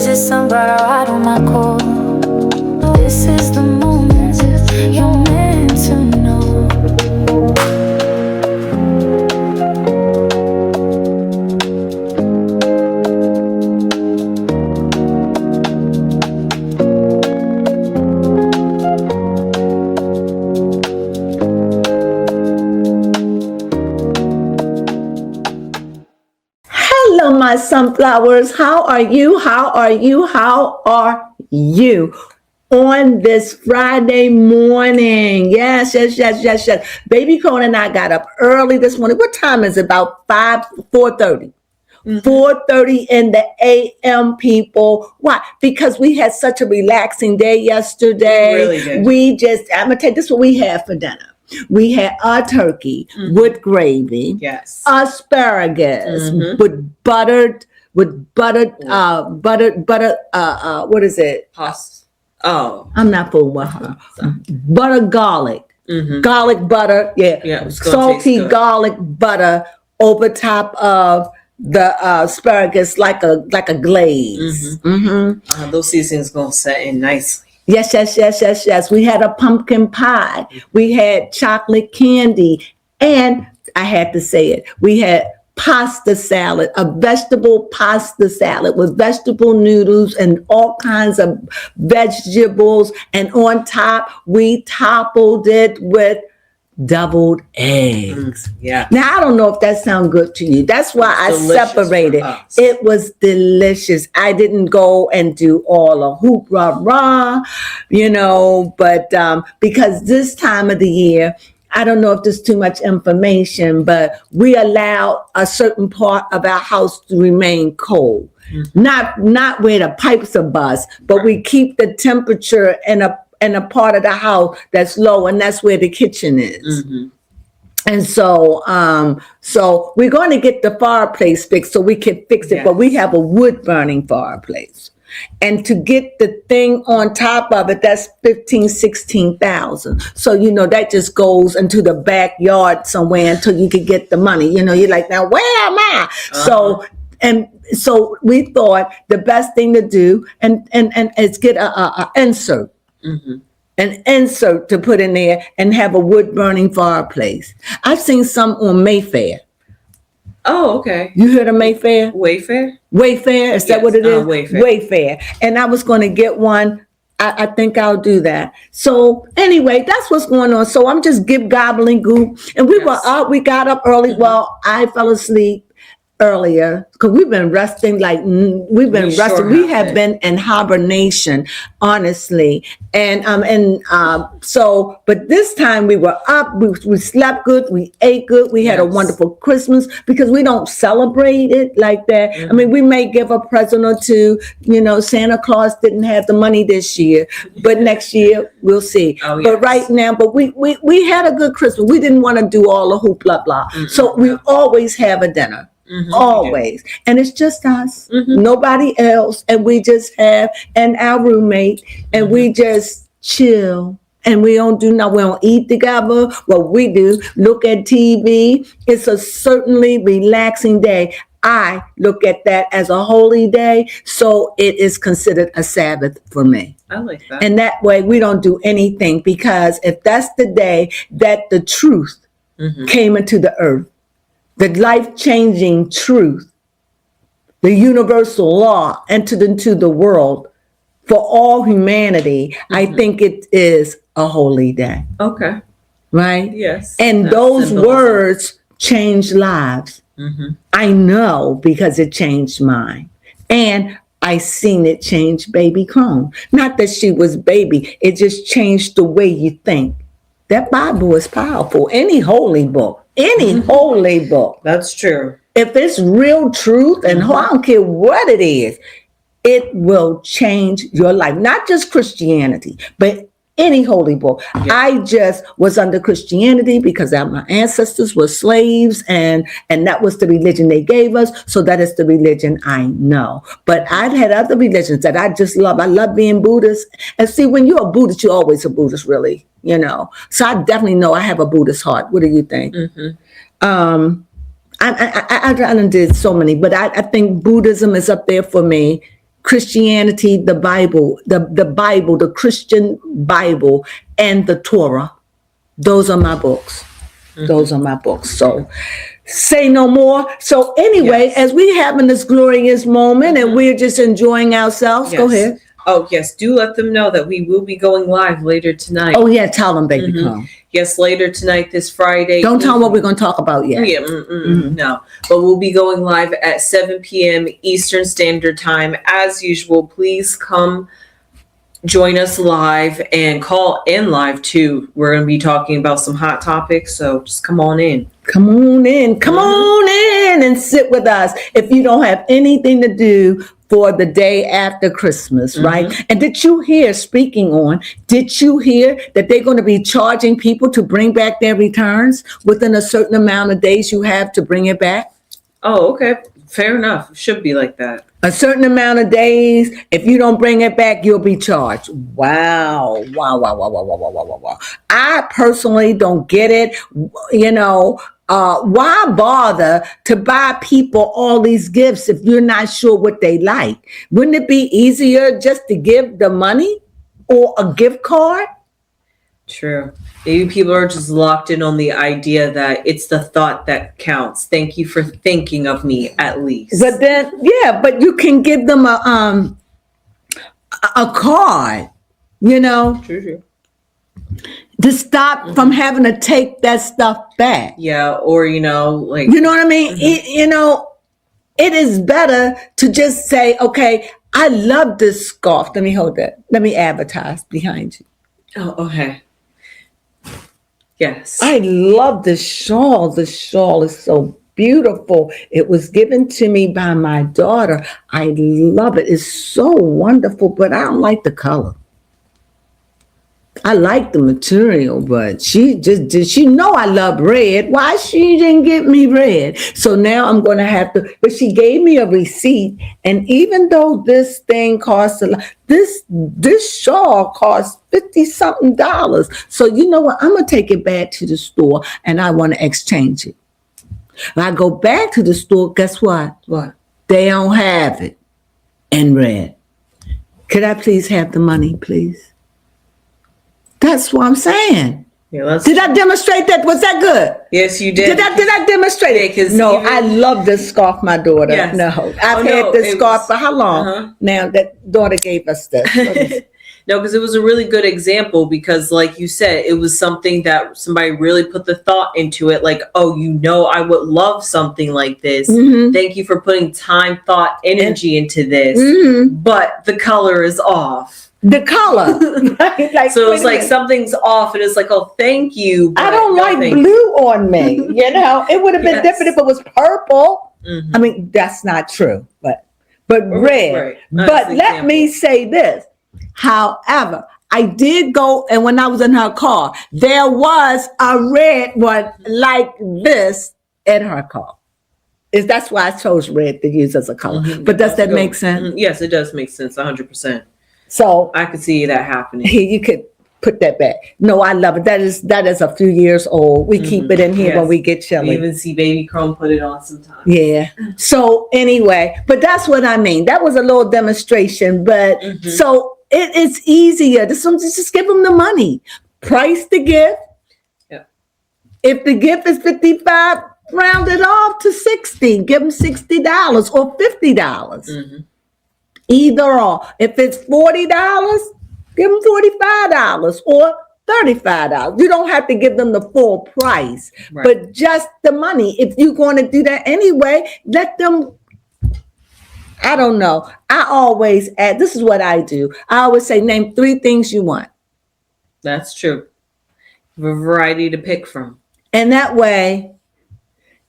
it some butter right on my core? This is the moment you're meant to know. Hello, my sunflowers. How are you? How are you? How are you? On this Friday morning. Yes. Baby Crone and I got up early this morning. What time is it? About 4:30. 4:30 in the a.m. people. Why? Because we had such a relaxing day yesterday. We really did. I'm going to tell you, this is what we had for dinner. We had a turkey with gravy. Yes. Asparagus with buttered, what is it? Oh. I'm not fooling with her. Butter garlic. Garlic butter. Yeah. Salty garlic butter over top of the asparagus like a glaze. Those seasonings gonna set in nicely. Yes. We had a pumpkin pie. We had chocolate candy. And I had to say it. We had pasta salad, a vegetable pasta salad with vegetable noodles and all kinds of vegetables. And on top, we toppled it with deviled eggs. Yeah. Now, I don't know if that sounds good to you. That's why I separated. It was delicious. I didn't go and do all the hoop rah, but because this time of the year, I don't know if there's too much information, but we allow a certain part of our house to remain cold. Not where the pipes are bust, but we keep the temperature in a part of the house that's low, and that's where the kitchen is. And so we're going to get the fireplace fixed so we can fix it, but we have a wood burning fireplace. And to get the thing on top of it, that's $16,000. So, that just goes into the backyard somewhere until you can get the money. You're like, now where am I? So we thought the best thing to do and is get a insert. An insert to put in there and have a wood burning fireplace. I've seen some on Mayfair. Oh, okay. You heard of Mayfair? Wayfair? Wayfair, is that what it is? Wayfair. And I was going to get one. I think I'll do that. So anyway, that's what's going on. So I'm just gobbling goop. And we were up, we got up early. Well, I fell asleep earlier because we've been resting we have been in hibernation, honestly, but this time we were up, we slept good, we ate good, we had a wonderful Christmas because we don't celebrate it like that. I mean, we may give a present or two. Santa Claus didn't have the money this year, but next year we'll see. But right now, we had a good Christmas. We didn't want to do all the hoop blah blah. So we always have a dinner. Always. And it's just us, nobody else. And we just have, and our roommate, and we just chill. And we don't do nothing. We don't eat together. What we do, look at TV. It's a certainly relaxing day. I look at that as a holy day. So it is considered a Sabbath for me. I like that. And that way we don't do anything, because if that's the day that the truth came into the earth, the life-changing truth, the universal law entered into the world for all humanity, I think it is a holy day. Okay. Right? Yes. And those words change lives. I know, because it changed mine. And I seen it change baby Crone. Not that she was baby. It just changed the way you think. That Bible is powerful. Any holy book. Holy book. That's true. If it's real truth, and I don't care what it is, it will change your life. Not just Christianity, but any holy book. Yeah. I just was under Christianity because my ancestors were slaves, and that was the religion they gave us. So that is the religion I know. But I've had other religions that I just love. I love being Buddhist. And see, when you're a Buddhist, you're always a Buddhist, really. So I definitely know I have a Buddhist heart. What do you think? I did so many, but I think Buddhism is up there for me. Christianity, the Bible, the Bible, the Christian Bible, and the Torah. Those are my books. Those are my books. So say no more. So anyway, Yes. as we having this glorious moment and we're just enjoying ourselves, go ahead. Oh, yes. Do let them know that we will be going live later tonight. Oh, yeah, tell them, baby, come. Yes, later tonight, this Friday. Don't tell them what we're going to talk about yet. Yeah, no. But we'll be going live at 7 p.m. Eastern Standard Time. As usual, please come join us live and call in live, too. We're going to be talking about some hot topics, so just come on in. Come on in. Come on in and sit with us if you don't have anything to do for the day after Christmas, right? And did you hear, speaking on, did you hear that they're going to be charging people to bring back their returns within a certain amount of days you have to bring it back? Oh, okay. Fair enough. It should be like that. A certain amount of days, if you don't bring it back, you'll be charged. Wow. I personally don't get it. Why bother to buy people all these gifts if you're not sure what they like? Wouldn't it be easier just to give the money or a gift card? True. Maybe people are just locked in on the idea that it's the thought that counts. Thank you for thinking of me, at least. But then, but you can give them a card, True. to stop from having to take that stuff back. Yeah, or You know what I mean? It is better to just say, okay, I love this scarf. Let me hold that. Let me advertise behind you. Oh, okay. Yes. I love this shawl. The shawl is so beautiful. It was given to me by my daughter. I love it. It's so wonderful, but I don't like the color. I like the material, but she know I love red. Why she didn't get me red? So now I'm going to have to, but she gave me a receipt. And even though this thing costs a lot, this shawl costs $50-something. So you know what? I'm going to take it back to the store and I want to exchange it. When I go back to the store, guess what? What? They don't have it in red. Could I please have the money, please? That's what I'm saying. Yeah, did I demonstrate that? Was that good? Yes, you did. Did I demonstrate it? No, I love this scarf, my daughter. Yes. No, I've had this scarf for how long? Now that daughter gave us this. No, because it was a really good example because like you said, it was something that somebody really put the thought into it. Like, oh, I would love something like this. Thank you for putting time, thought, energy into this. But the color is off. The color. Right? Like, so it's like something's off and it's like, oh, thank you. I don't like blue on me. It would have been different if it was purple. I mean, that's not true, but red. Right. But let me say this. However, I did go, and when I was in her car, there was a red one like this in her car. That's why I chose red to use as a color. But does that make sense? Yes, it does make sense, 100%. So I could see that happening. You could put that back. No, I love it. That is a few years old. We keep it in here when we get chilly. We even see baby Crone put it on sometimes. Yeah. So anyway, but that's what I mean. That was a little demonstration, but so it's easier. Just give them the money. Price the gift. Yeah. If the gift is $55, round it off to $60. Give them $60 or $50. Either or. If it's $40, give them $45 or $35. You don't have to give them the full price, but just the money. If you're going to do that anyway, let them. I don't know. I always add, this is what I do. I always say, name 3 things you want. That's true. You have a variety to pick from. And that way,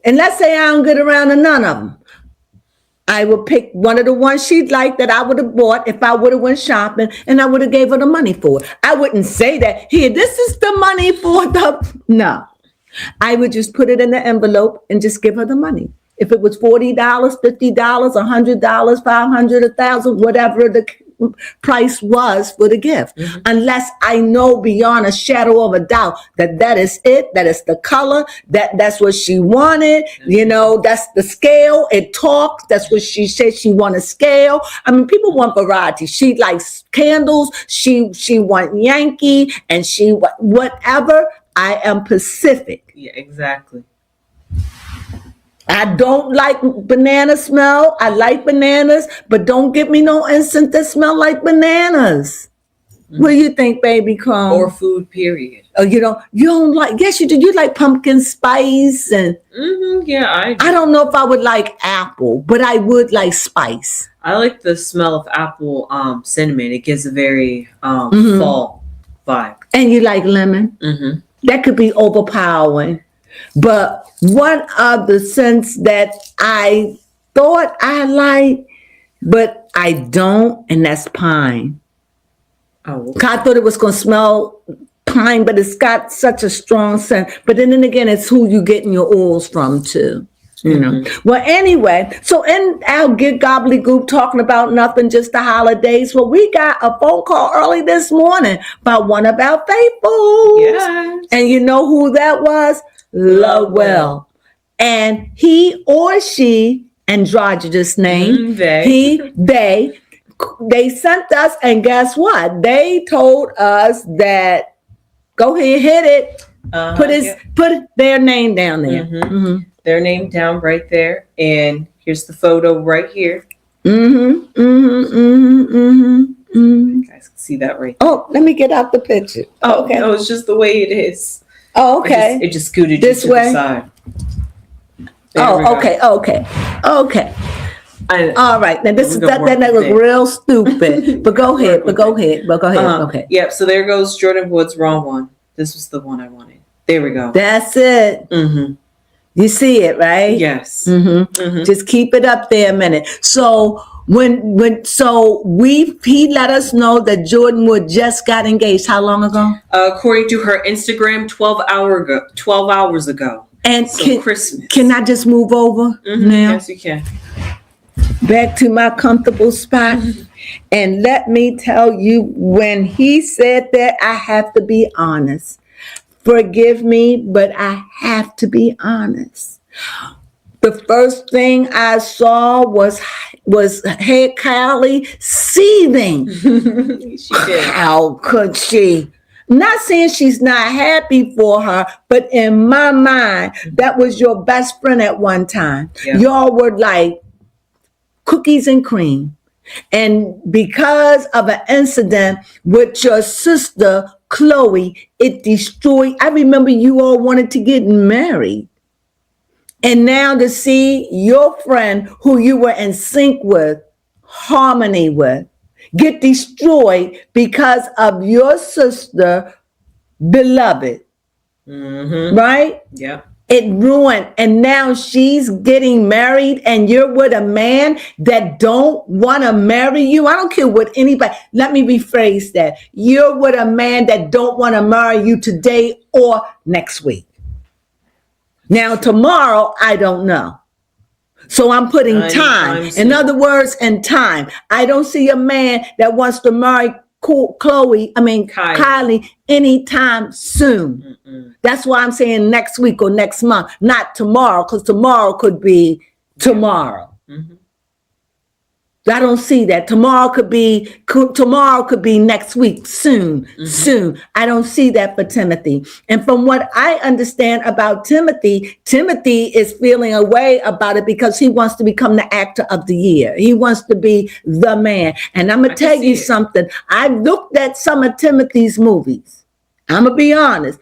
and let's say I don't get around to none of them. I would pick one of the ones she'd like that I would have bought if I would have went shopping, and I would have gave her the money for it. I wouldn't say that, here, this is the money for the, no. I would just put it in the envelope and just give her the money. If it was $40, $50, $100, $500, $1,000, price was for the gift. Unless I know beyond a shadow of a doubt that is it, that is the color, that's what she wanted, that's the scale, it talks, that's what she said she wanted scale. I mean, people want variety. She likes candles, she want Yankee, and she whatever. I am Pacific. Yeah, exactly. I don't like banana smell. I like bananas, but don't give me no incense that smell like bananas. What do you think, baby Crone? Or food, period. Oh, you don't like, yes, you do. You like pumpkin spice and. Yeah, I do. I don't know if I would like apple, but I would like spice. I like the smell of apple cinnamon. It gives a very fall vibe. And you like lemon? That could be overpowering. But one of the scents that I thought I liked, but I don't, and that's pine. Oh, okay. I thought it was going to smell pine, but it's got such a strong scent. But then again, it's who you getting your oils from too. Well, anyway, so in our Get Gobbledygook talking about nothing, just the holidays. Well, we got a phone call early this morning by one of our faithfuls. Yes. And you know who that was? Lovewell. And he or she, androgynous name, they sent us, and guess what? They told us that, go ahead, hit it. Put their name down there. Their name down right there, and here's the photo right here. You guys can see that right there. Oh, let me get out the picture. Oh, okay. No, it's just the way it is. Oh, okay. It just scooted this you to way. The side. Okay. All right. Now this is that looks real stupid. But go ahead. Okay. Yep. So there goes Jordyn Woods. Wrong one. This was the one I wanted. There we go. That's it. You see it, right? Yes. Just keep it up there a minute. So he let us know that Jordyn Wood just got engaged. How long ago? According to her Instagram, 12 hours ago. And so Christmas. Can I just move over now? Yes, you can. Back to my comfortable spot. And let me tell you, when he said that, I have to be honest. Forgive me, but I have to be honest. The first thing I saw was hey, Kylie seething. She did. How could she? Not saying she's not happy for her, but in my mind, that was your best friend at one time. Yeah. Y'all were like cookies and cream. And because of an incident with your sister, Chloe, it destroyed. I remember you all wanted to get married. And now to see your friend who you were in sync with, harmony with, get destroyed because of your sister, beloved. Right? Yeah. It ruined. And now she's getting married and you're with a man that don't want to marry you. I don't care what anybody, let me rephrase that. You're with a man that don't want to marry you today or next week. Now, tomorrow, I don't know. So I'm putting time. In other words, in time. I don't see a man that wants to marry Kylie anytime soon. That's why I'm saying next week or next month, not tomorrow, because tomorrow could be tomorrow. I don't see that. Tomorrow could be next week, soon. I don't see that for Timothy. And from what I understand about Timothy is feeling a way about it because he wants to become the actor of the year. He wants to be the man. And I'm going to tell you something. I looked at some of Timothy's movies. I'm going to be honest.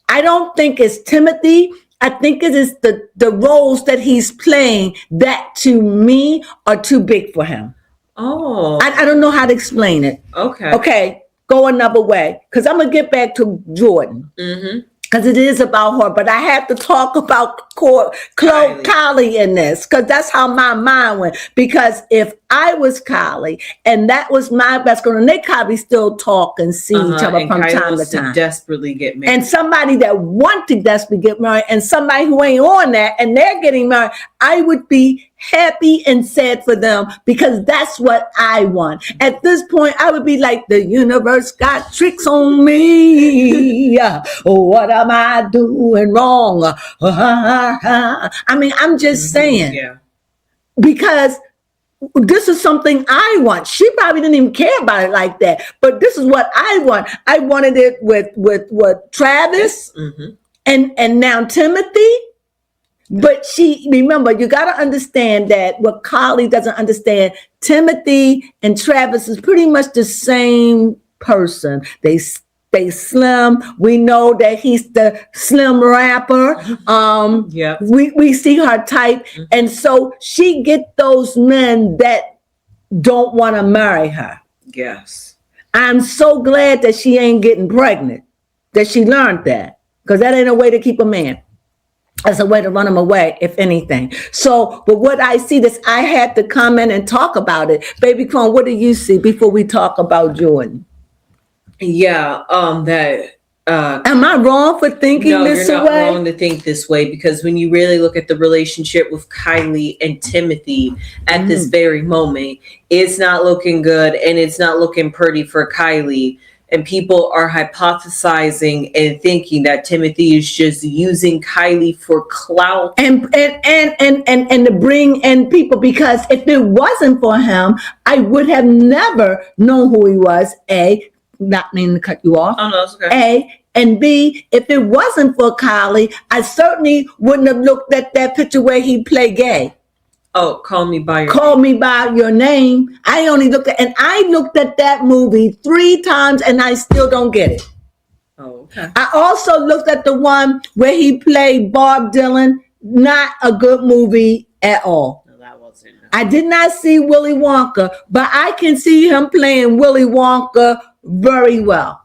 I don't think it's Timothy. I think it is the roles that he's playing that to me are too big for him. Oh. I don't know how to explain it. Okay. Go another way. Because I'm going to get back to Jordyn. Because it is about her. But I have to talk about Kylie in this. Because that's how my mind went. Because if I was Kylie and that was my best girl, and they probably still talk and see each other from time to time. Desperately get married. And somebody that want to desperately get married and somebody who ain't on that and they're getting married, I would be happy and sad for them because that's what I want. At this point, I would be like, the universe got tricks on me. What am I doing wrong? I mean, I'm just saying. Yeah. Because this is something I want. She probably didn't even care about it like that. But this is what I want. I wanted it with Travis and now Timothy. But remember, you got to understand that what Kylie doesn't understand, Timothy and Travis is pretty much the same person. They slim. We know that he's the slim rapper. We see her type. And so she get those men that don't want to marry her. Yes. I'm so glad that she ain't getting pregnant, that she learned that, because that ain't a way to keep a man. As a way to run him away, if anything. So, but what I see this, I had to come in and talk about it. Baby Crone, what do you see before we talk about Jordyn? Yeah, am I wrong for thinking this way? No, you're not wrong to think this way, because when you really look at the relationship with Kylie and Timothy at this very moment, it's not looking good and it's not looking pretty for Kylie. And people are hypothesizing and thinking that Timothy is just using Kylie for clout and to bring in people, because if it wasn't for him, I would have never known who he was. A, not meaning to cut you off. Oh no, it's okay. A, and B, if it wasn't for Kylie, I certainly wouldn't have looked at that picture where he played gay. Oh, Call Me By Your Name. I looked at that movie 3 times and I still don't get it. Oh, okay. I also looked at the one where he played Bob Dylan. Not a good movie at all. No, that wasn't. I did not see Willy Wonka, but I can see him playing Willy Wonka very well.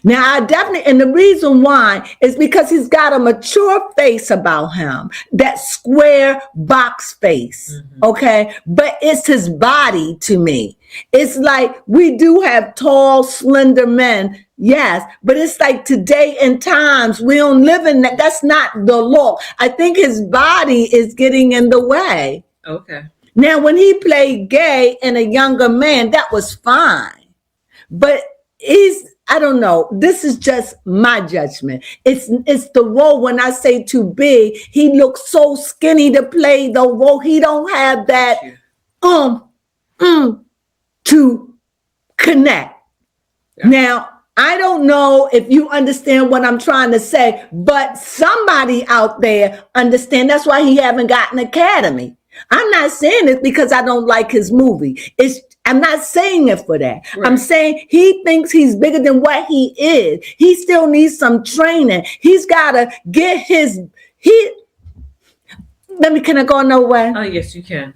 Now, and the reason why is because he's got a mature face about him, that square box face, okay? But it's his body to me. It's like we do have tall, slender men, yes, but it's like today in times, we don't live in that. That's not the look. I think his body is getting in the way. Okay. Now, when he played gay and a younger man, that was fine. But I don't know. This is just my judgment. It's the role. When I say too big, he looks so skinny to play the role. He don't have that to connect. Yeah. Now, I don't know if you understand what I'm trying to say, but somebody out there understand. That's why he haven't gotten an Academy. I'm not saying it because I don't like his movie. I'm not saying it for that. Right. I'm saying he thinks he's bigger than what he is. He still needs some training. He's got to get can I go nowhere? Oh, yes, you can.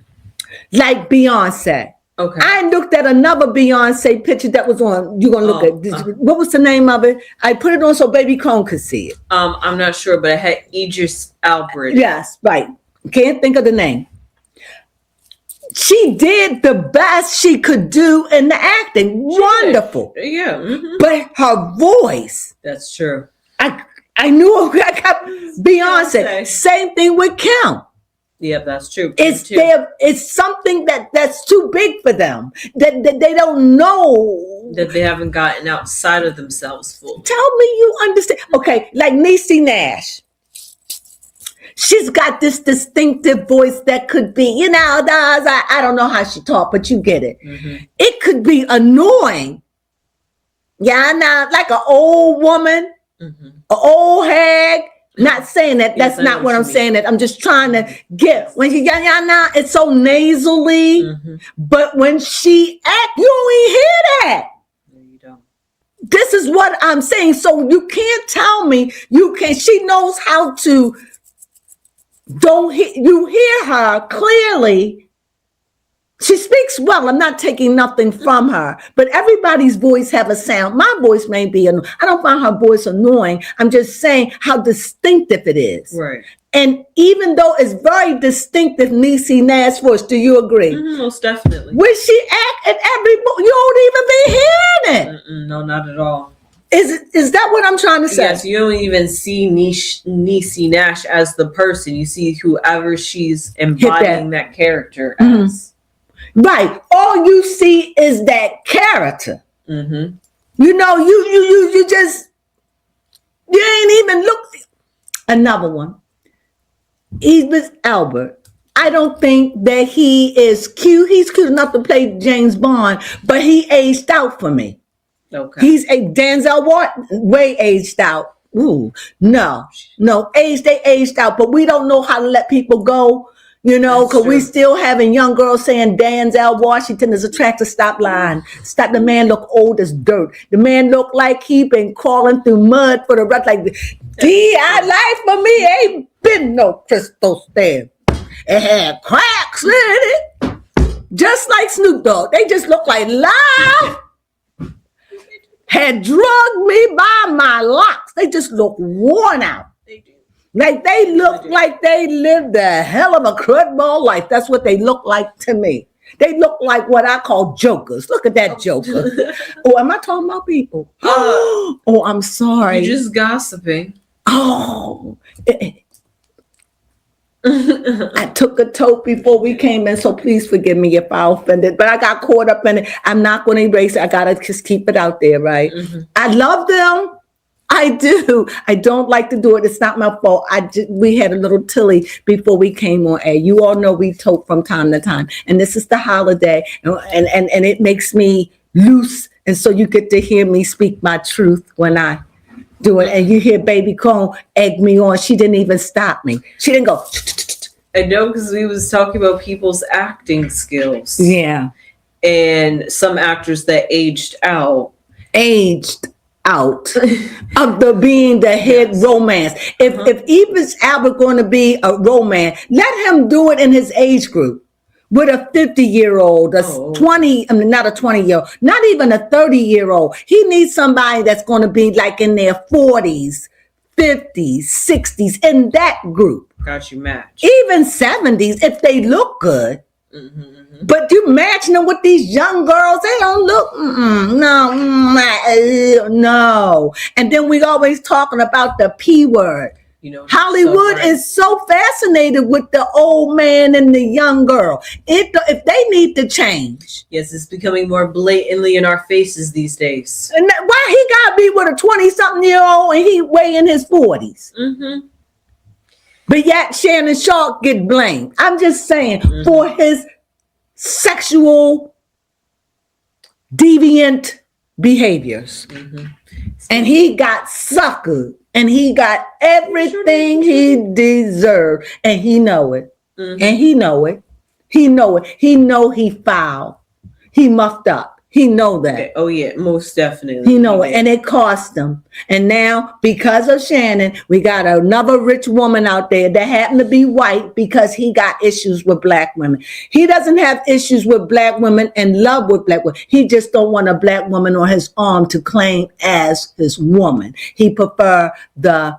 Like Beyonce. Okay. I looked at another Beyonce picture that was on. You're going to look at. What was the name of it? I put it on so Baby Crone could see it. I'm not sure, but it had Idris Elba. Yes, right. Can't think of the name. She did the best she could do in the acting. Wonderful. Yeah. Mm-hmm. But her voice. That's true. I knew I got Beyonce. Same thing with Kim. Yeah, that's true. It's something that's too big for them. That they don't know. That they haven't gotten outside of themselves fully. Tell me you understand. Okay, like Niecy Nash. She's got this distinctive voice that could be, I don't know how she talks, but you get it. Mm-hmm. It could be annoying. Yeah, now like an old woman, an old hag. Not saying that. That's not what I'm saying. That I'm just trying to get when she now it's so nasally, but when she act, you don't even hear that. No, you don't. This is what I'm saying. So you can't tell me you can. She knows how to. You hear her clearly. She speaks well. I'm not taking nothing from her, but everybody's voice have a sound. My voice may be I don't find her voice annoying. I'm just saying how distinctive it is. Right. And even though it's very distinctive, Niecy Nash voice, do you agree? Most definitely. When she act at you don't even be hearing it. No, not at all. Is that what I'm trying to say? Yes, you don't even see Niecy Nash as the person. You see whoever she's embodying that character as. Right. All you see is that character. Mm-hmm. You know, you just, you ain't even look. Another one. Idris Elba. I don't think that he is cute. He's cute enough to play James Bond, but he aged out for me. Okay. He's a Denzel Washington, way aged out. Ooh, no, they aged out, but we don't know how to let people go, you know, because we still having young girls saying Denzel Washington is attractive. Stop lying. Stop. The man look old as dirt. The man look like he been crawling through mud for the rest. Like D.I. life for me ain't been no crystal stamp. It had cracks in it, just like Snoop Dogg. They just look like live. Had drugged me by my locks. They just look worn out. They do. Like they look like they lived a hell of a crudball life. That's what they look like to me. They look like what I call jokers. Look at that joker. Oh, am I talking about people? Oh, I'm sorry. You're just gossiping. Oh. I took a toke before we came in, so please forgive me if I offended. But I got caught up in it. I'm not going to erase it. I got to just keep it out there, right? Mm-hmm. I love them. I do. I don't like to do it. It's not my fault. We had a little tilly before we came on air. You all know we toke from time to time. And this is the holiday. And it makes me loose. And so you get to hear me speak my truth when I do it. And you hear Baby Cone egg me on. She didn't even stop me. She didn't go. I know, because we was talking about people's acting skills. Yeah. And some actors that aged out of the being the head romance. If Idris Elba going to be a romance, let him do it in his age group with a 50-year-old, a 20, I mean, not a 20-year-old, not even a 30-year-old. He needs somebody that's going to be like in their 40s, 50s, 60s, in that group. Got you matched. Even 70s if they look good. Mm-hmm, mm-hmm. But you matching them with these young girls, they don't look, no. And then we always talking about the P word. You know, Hollywood is so fascinated with the old man and the young girl. If they need to change. Yes, it's becoming more blatantly in our faces these days. And why he got to be with a 20-something-year-old and he way in his 40s? Mm-hmm. But yet Shannon Sharp get blamed. I'm just saying, for his sexual deviant behaviors. Mm-hmm. And he got suckered. And he got everything he deserved. And he know it. Mm-hmm. And he know it. He know it. He know he foul. He muffed up. He know that. Okay. Oh, yeah, most definitely. He know it. And it cost him. And now, because of Shannon, we got another rich woman out there that happened to be white because he got issues with black women. He doesn't have issues with black women and love with black women. He just don't want a black woman on his arm to claim as his woman. He prefer the,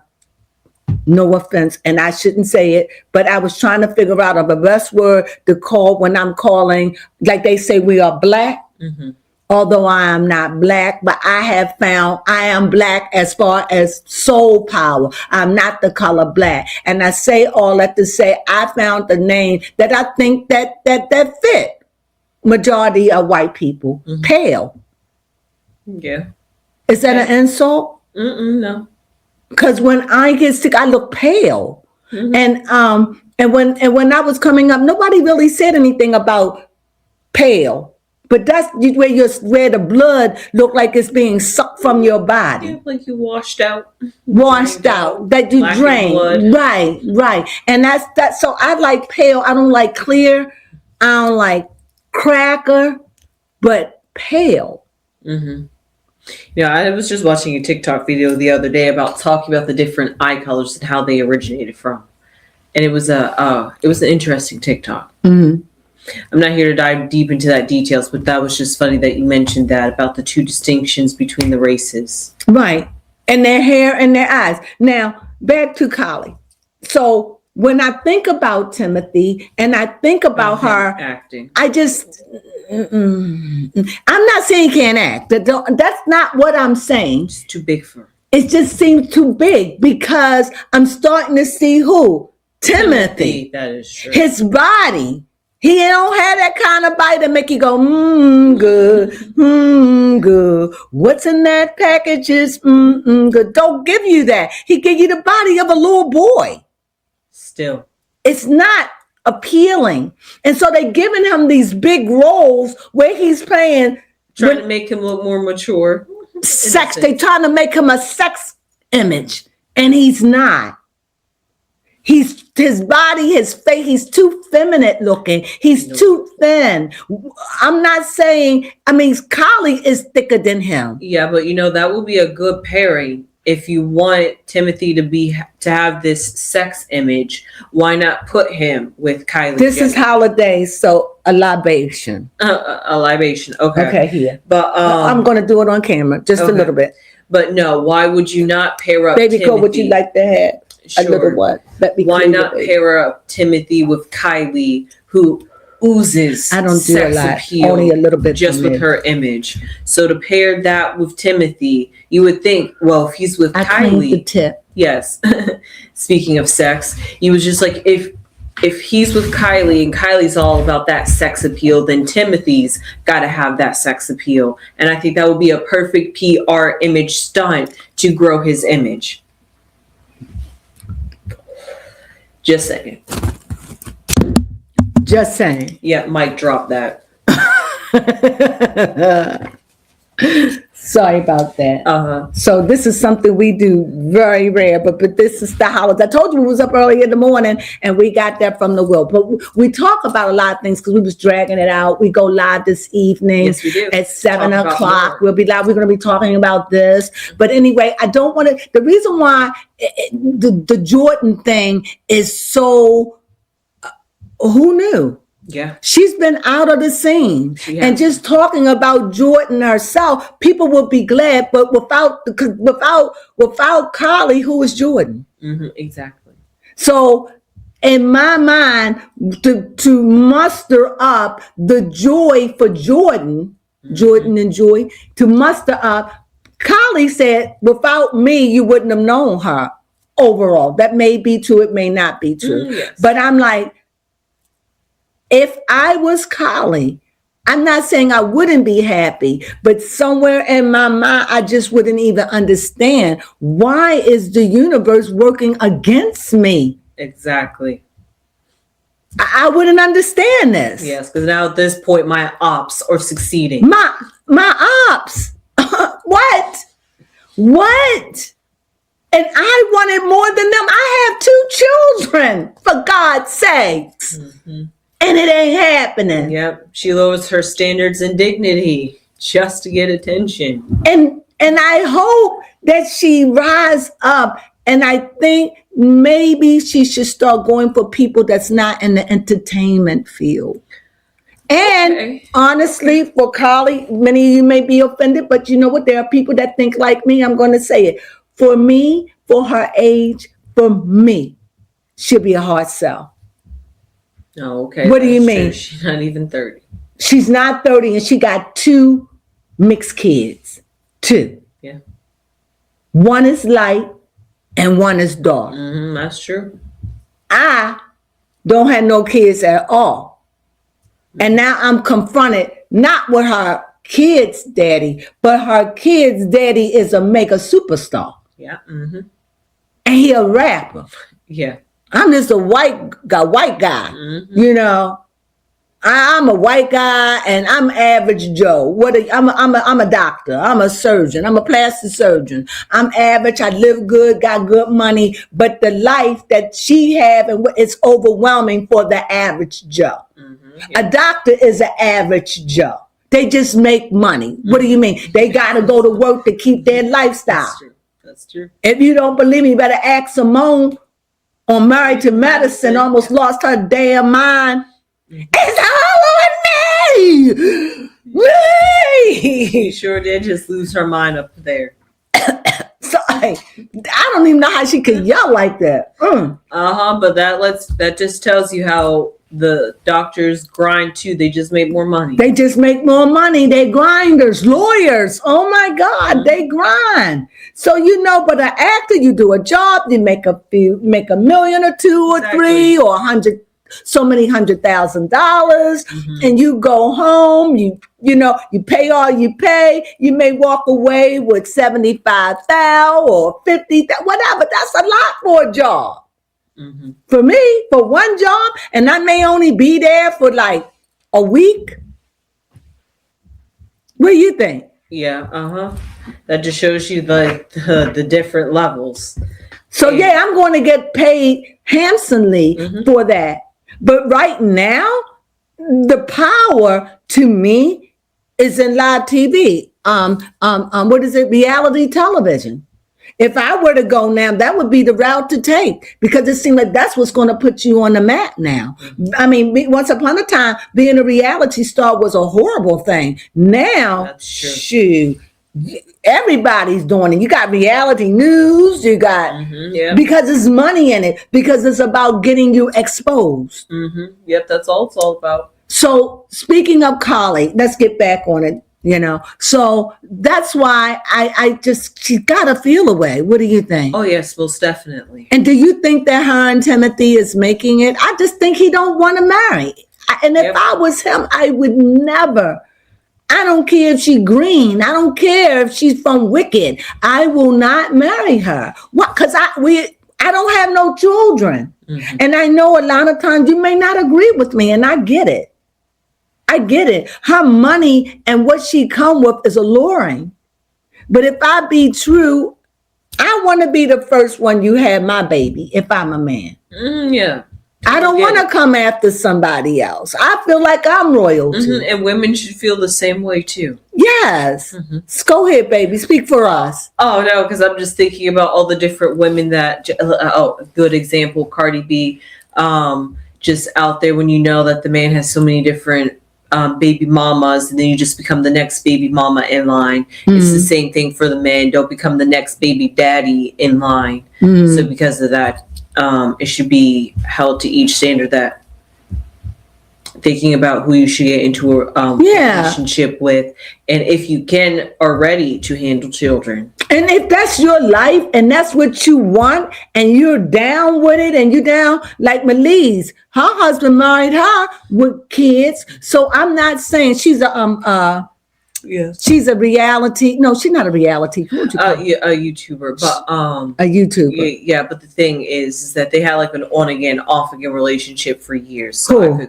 no offense, and I shouldn't say it, but I was trying to figure out the best word to call when I'm calling, like they say we are black. Mm-hmm. Although I am not black, but I have found I am black as far as soul power. I'm not the color black. And I say all that to say I found the name that I think that fit majority of white people. Mm-hmm. Pale. Yeah. Is that an insult? No. Because when I get sick, I look pale. Mm-hmm. And when I was coming up, nobody really said anything about pale. But that's where the blood look like it's being sucked from your body. Yeah, like you washed out. That you drain. Right. And that's so I like pale. I don't like clear. I don't like cracker, but pale. Mm-hmm. Yeah, I was just watching a TikTok video the other day about talking about the different eye colors and how they originated from. And it was an interesting TikTok. Mm-hmm. I'm not here to dive deep into that details, but that was just funny that you mentioned that about the two distinctions between the races. Right. And their hair and their eyes. Now, back to Kylie. So when I think about Timothy and I think about her acting, I just, I'm not saying he can't act. That's not what I'm saying. It's too big for him. It just seems too big because I'm starting to see who? Timothy. That is true. His body. He don't have that kind of body that make you go, good, good. What's in that package is, good. Don't give you that. He give you the body of a little boy. Still. It's not appealing. And so they're giving him these big roles where he's playing. Trying to make him look more mature. Sex. They're trying to make him a sex image. And he's not. His body, his face, he's too feminine looking. He's too thin. I'm not saying, Kylie is thicker than him. Yeah, but that would be a good pairing. If you want Timothy to have this sex image, why not put him with Kylie? This is holidays, so a libation. A libation. Okay. Okay, here. But I'm going to do it on camera, just a little bit. But no, why would you not pair up Baby, Timothy? what would you like to have? Sure. A little what? Why not pair up Timothy with Kylie, who oozes I don't do sex a lot, appeal only a little bit just with her image. So to pair that with Timothy, you would think, well, if he's with Kylie, the tip. Yes. Speaking of sex, he was just like, if he's with Kylie and Kylie's all about that sex appeal, then Timothy's got to have that sex appeal. And I think that would be a perfect PR image stunt to grow his image. Just saying. Just saying. Yeah, Mike dropped that. Sorry about that. So this is something we do very rare, but this is the holiday. I told you we was up early in the morning and we got that from the will. But we talk about a lot of things because we was dragging it out. We go live this evening. Yes, we do. At 7 o'clock. More. We'll be live. We're going to be talking about this. But anyway, I don't want to. The reason why the Jordyn thing is so. Who knew? Yeah. She's been out of the scene. And just talking about Jordyn herself, people would be glad, but without Kylie, who is Jordyn? Mm-hmm, exactly. So in my mind, to muster up the joy for Jordyn, Jordyn and Joy, to muster up, Kylie said, without me, you wouldn't have known her overall. That may be true, it may not be true. Yes. But I'm like, if I was Kylie, I'm not saying I wouldn't be happy, but somewhere in my mind, I just wouldn't even understand why is the universe working against me? Exactly. I wouldn't understand this. Yes, because now at this point, my ops are succeeding. My ops. What? And I wanted more than them. I have 2 children, for God's sakes. Mm-hmm. And it ain't happening. Yep. She lowers her standards and dignity just to get attention. And I hope that she rise up. And I think maybe she should start going for people that's not in the entertainment field. And honestly, for Kylie, many of you may be offended, but you know what? There are people that think like me. I'm going to say it. For me, for her age, for me, she'll be a hard sell. Oh, okay. What do you mean? True. She's not even 30. She's not 30 and she got 2 mixed kids. 2. Yeah. One is light and one is dark. Mm-hmm, that's true. I don't have no kids at all. And now I'm confronted not with her kids' daddy, but her kids' daddy is a mega superstar. Yeah. Mm-hmm. And he a rapper. Yeah. I'm just a white guy, mm-hmm. You know. I'm a white guy and I'm average Joe. I'm a doctor. I'm a surgeon. I'm a plastic surgeon. I'm average. I live good, got good money, but the life that she have and it's overwhelming for the average Joe. Mm-hmm. Yeah. A doctor is an average Joe. They just make money. Mm-hmm. What do you mean? They got to go to work to keep their lifestyle. That's true. If you don't believe me, you better ask Simone on Married to Medicine, almost lost her damn mind. It's all on me! She sure did just lose her mind up there. So like, I don't even know how she could yell like that. But that just tells you how the doctors grind too. They just make more money. They just make more money. They grinders, lawyers. Oh my God, they grind. So but an actor, you do a job, you make a million or two or three or $100,000, and you go home. You pay all you pay. You may walk away with 75,000 or 50,000, whatever. That's a lot for a job. For me, for one job, and I may only be there for like a week. What do you think? Yeah, that just shows you the different levels. So I'm going to get paid handsomely for that. But right now, the power to me is in live TV. What is it? Reality television. If I were to go now, that would be the route to take, because it seems like that's what's going to put you on the map now. I mean, once upon a time, being a reality star was a horrible thing. Now, shoot, everybody's doing it. You got reality news, you got, because there's money in it, because it's about getting you exposed. Yep, that's all it's all about. So speaking of Kylie, let's get back on it. So that's why she gotta feel away. What do you think? Oh yes, most definitely. And do you think that her and Timothy is making it? I just think he don't want to marry. And if I was him, I would never. I don't care if she's green. I don't care if she's from Wicked. I will not marry her. What? Because I don't have no children. And I know a lot of times you may not agree with me, and I get it. Her money and what she come with is alluring. But if I be true, I want to be the first one you have my baby if I'm a man. Yeah. I don't want to come after somebody else. I feel like I'm royalty. And women should feel the same way too. Yes. Go ahead, baby. Speak for us. Oh, no, because I'm just thinking about all the different women that, good example, Cardi B, just out there when you know that the man has so many different baby mamas, and then you just become the next baby mama in line. It's the same thing for the men. Don't become the next baby daddy in line. So because of that, it should be held to each standard that thinking about who you should get into a relationship with, and if you are ready to handle children. And if that's your life and that's what you want and you're down with it, and you're down, like Melise, her husband married her with kids. So I'm not saying she's a she's a reality. No, she's not a reality. A YouTuber, but a YouTuber. Yeah, but the thing is that they had like an on again, off again relationship for years. So cool.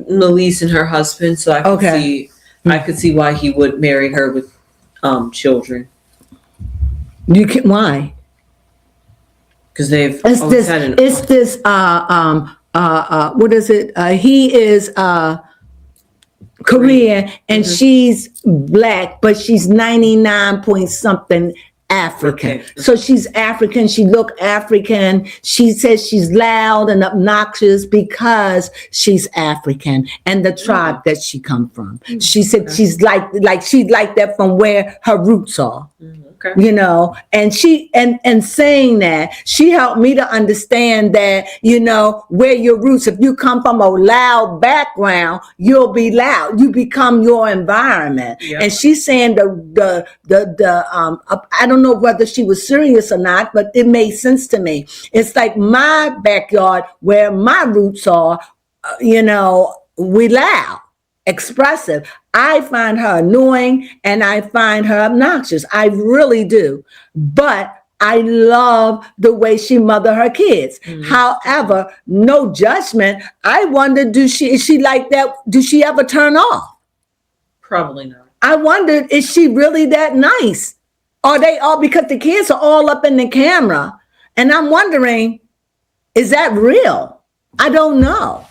Melise and her husband. So I could see why he would marry her with children. You can why? Because they've what is it? He is Korean and she's black, but she's 99 point something African. Okay. So she's African. She look African. She says she's loud and obnoxious because she's African and the tribe that she come from. She said she's like that from where her roots are. Okay. And she and saying that, she helped me to understand that, where your roots, if you come from a loud background, you'll be loud. You become your environment. Yep. And she's saying the I don't know whether she was serious or not, but it made sense to me. It's like my backyard where my roots are, we loud, expressive. I find her annoying and I find her obnoxious. I really do. But I love the way she mother her kids. However, no judgment. I wonder, is she like that? Do she ever turn off? Probably not. I wondered, is she really that nice? Are they all, because the kids are all up in the camera. And I'm wondering, is that real? I don't know.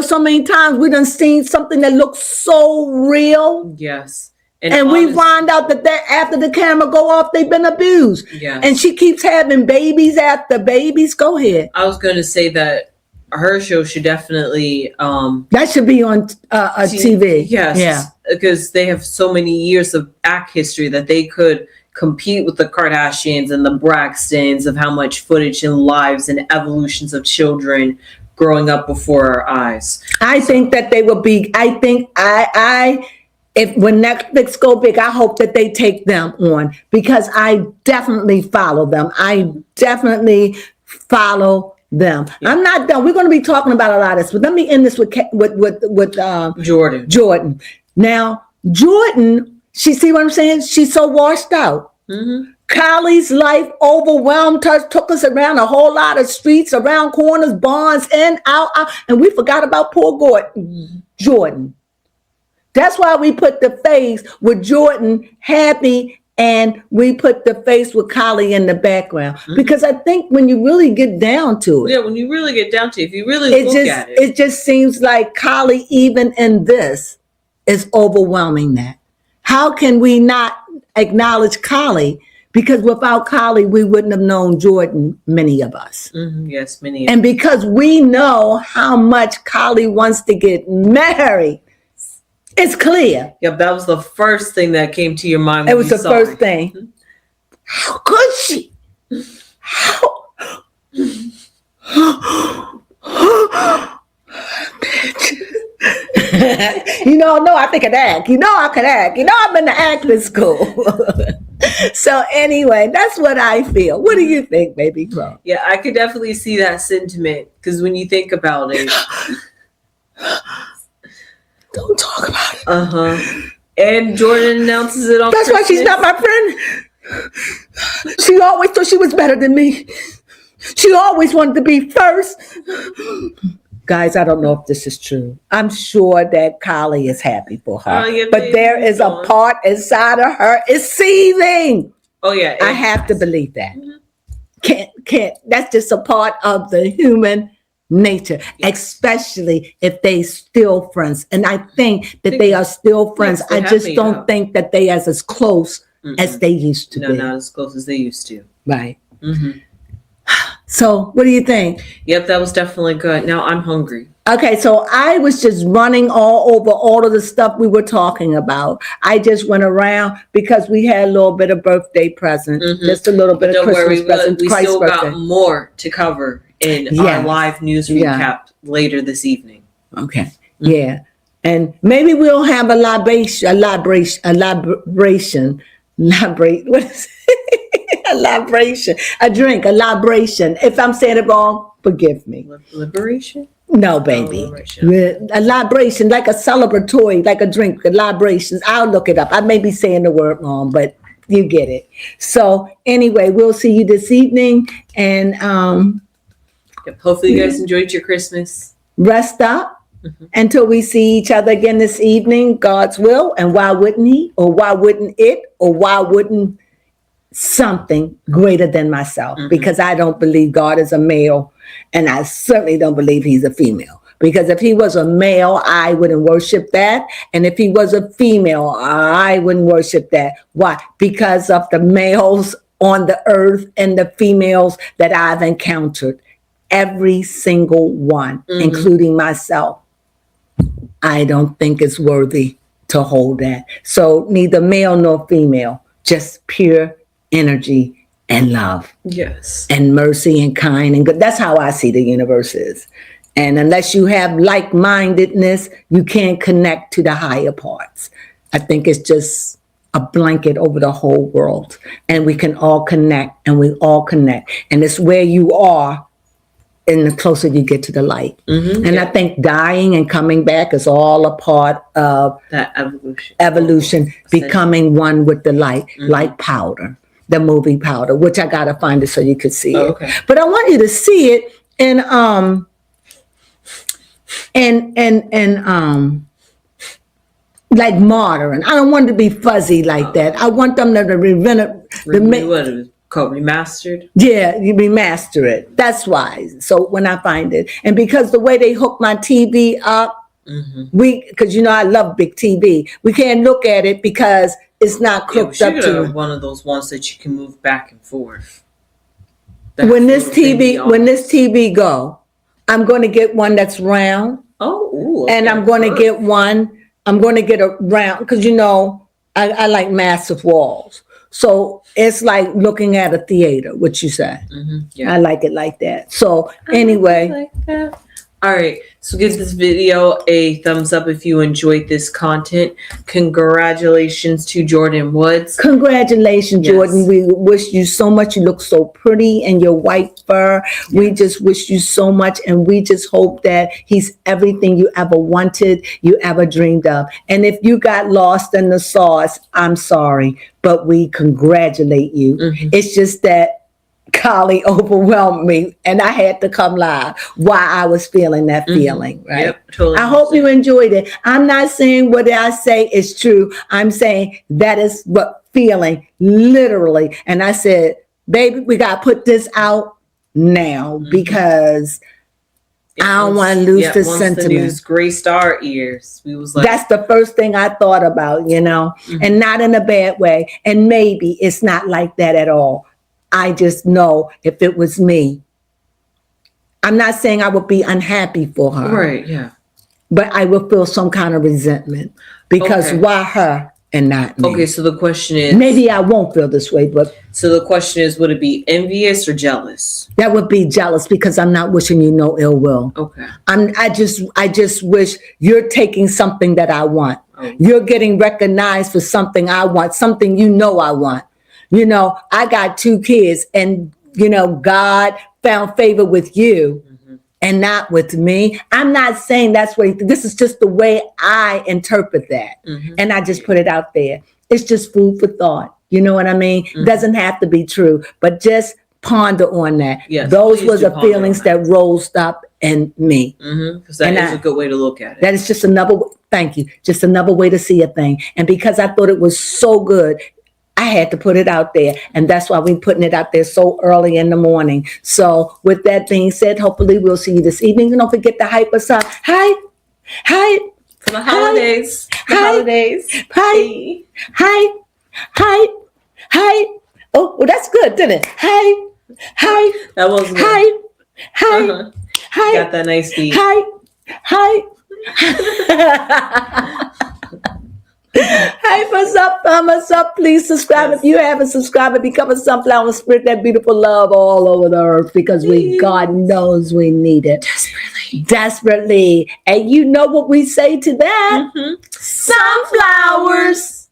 So many times we done seen something that looks so real. Yes. And we find out that after the camera go off, they've been abused. Yeah. And she keeps having babies after babies. Go ahead. I was going to say that her show should definitely... that should be on TV. Yes. Yeah. Because they have so many years of act history that they could compete with the Kardashians and the Braxtons of how much footage and lives and evolutions of children growing up before our eyes. I think that they will be, I think if when Netflix go big, I hope that they take them on, because I definitely follow them. I'm not done. We're going to be talking about a lot of this, but let me end this with Jordyn. Now, Jordyn, see what I'm saying? She's so washed out. Mm-hmm. Kylie's life overwhelmed her, took us around a whole lot of streets, around corners, barns, and out, and we forgot about poor Jordyn. That's why we put the face with Jordyn happy, and we put the face with Kylie in the background. Mm-hmm. Because I think when you really get down to it. Yeah, when you really get down to it, if you really look at it. It just seems like Kylie, even in this, is overwhelming that. How can we not acknowledge Kylie? Because without Kylie, we wouldn't have known Jordyn, many of us. Mm-hmm. Yes, many. And because we know how much Kylie wants to get married, it's clear. Yep, that was the first thing that came to your mind. It was the first thing. Mm-hmm. How could she? How? No, I think I could act. I could act. I've been to acting school. So anyway, that's what I feel. What do you think, baby girl? Yeah, I could definitely see that sentiment, because when you think about it. Don't talk about it. Uh-huh. And Jordyn announces it on That's Christmas. why she's not my friend. She always thought she was better than me. She always wanted to be first. Guys, I don't know if this is true. I'm sure that Kylie is happy for her. Yeah, but there is a part inside of her is seething. Oh, yeah. I have to believe that. Mm-hmm. Can't. That's just a part of the human nature, especially if they still friends. And I think that they are still friends. I just don't think that they are as close as they used to be. No, not as close as they used to. Right. Mm-hmm. So what do you think? Yep, that was definitely good. Now I'm hungry. Okay, so I was just running all over all of the stuff we were talking about. I just went around because we had a little bit of birthday present, just a little bit of Christmas present. We still got more to cover in our live news recap later this evening. Okay, yeah. And maybe we'll have a libration. What is it? A libration, a drink, a libration. If I'm saying it wrong, forgive me. Liberation? No, baby. A libration, like a celebratory, like a drink, a libration. I'll look it up. I may be saying the word wrong, but you get it. So anyway, we'll see you this evening. And hopefully you guys enjoyed your Christmas. Rest up until we see each other again this evening, God's will. And why wouldn't he? Or why wouldn't it? Or why wouldn't something greater than myself? Because I don't believe God is a male, and I certainly don't believe he's a female. Because if he was a male, I wouldn't worship that. And if he was a female, I wouldn't worship that. Why? Because of the males on the earth and the females that I've encountered. Every single one, including myself. I don't think it's worthy to hold that. So neither male nor female, just pure energy and love. Yes. And mercy and kind and good. That's how I see the universe is. And unless you have like-mindedness, you can't connect to the higher parts. I think it's just a blanket over the whole world. And we can all connect, and we all connect. And it's where you are, and the closer you get to the light. And I think dying and coming back is all a part of that evolution, becoming one with the light, like Powder. The movie Powder, which I gotta find it so you could see it. Okay. But I want you to see it in like modern. I don't want it to be fuzzy like that. I want them to what is it called? Remastered? Yeah, you remaster it. That's why. So when I find it, and because the way they hook my TV up, because I love big TV, we can't look at it because it's not cooked up to one of those ones that you can move back and forth. When this TV go, I'm going to get one that's round. Oh, ooh, okay. And I'm going to get one. I'm going to get a round because I like massive walls. So it's like looking at a theater, what you say. Yeah. I like it like that. So anyway. Like that. All right. So give this video a thumbs up if you enjoyed this content. Congratulations to Jordyn Woods. Congratulations, Yes. Jordyn. We wish you so much. You look so pretty in your white fur. Yes. We just wish you so much. And we just hope that he's everything you ever wanted, you ever dreamed of. And if you got lost in the sauce, I'm sorry, but we congratulate you. It's just that Kylie overwhelmed me and I had to come live why I was feeling that feeling, right? Yep, totally. I hope you enjoyed it. I'm not saying what I say is true. I'm saying that is what feeling literally. And I said, baby, we got to put this out now because I don't want to lose this sentiment. Once the news graced our ears, we was like, that's the first thing I thought about, you know, and not in a bad way. And maybe it's not like that at all. I just know if it was me, I'm not saying I would be unhappy for her. Right, yeah. But I would feel some kind of resentment because why her and not me? Okay, so the question is. Maybe I won't feel this way, but. So the question is, would it be envious or jealous? That would be jealous because I'm not wishing you no ill will. Okay. I just wish you're taking something that I want. Oh. You're getting recognized for something I want, something you know I want. You know, I got 2 kids and, you know, God found favor with you and not with me. I'm not saying that's what this is just the way I interpret that. And I just put it out there. It's just food for thought. You know what I mean? Doesn't have to be true, but just ponder on that. Yes, those were the feelings that rose up in me. Because that is a good way to look at it. That is just another, thank you, just another way to see a thing. And because I thought it was so good, I had to put it out there. And that's why we're putting it out there so early in the morning. So with that being said, hopefully we'll see you this evening. And don't forget to hype us up. Hi. For the holidays. Holidays. Hi. Oh, well, that's good, didn't it? Hi. That was good. Hi. Got that nice beat. Hi. Hype us up, thumb us up. Please subscribe if you haven't subscribed and become a sunflower. Spread that beautiful love all over the earth because God knows we need it desperately. And you know what we say to that? Sunflowers.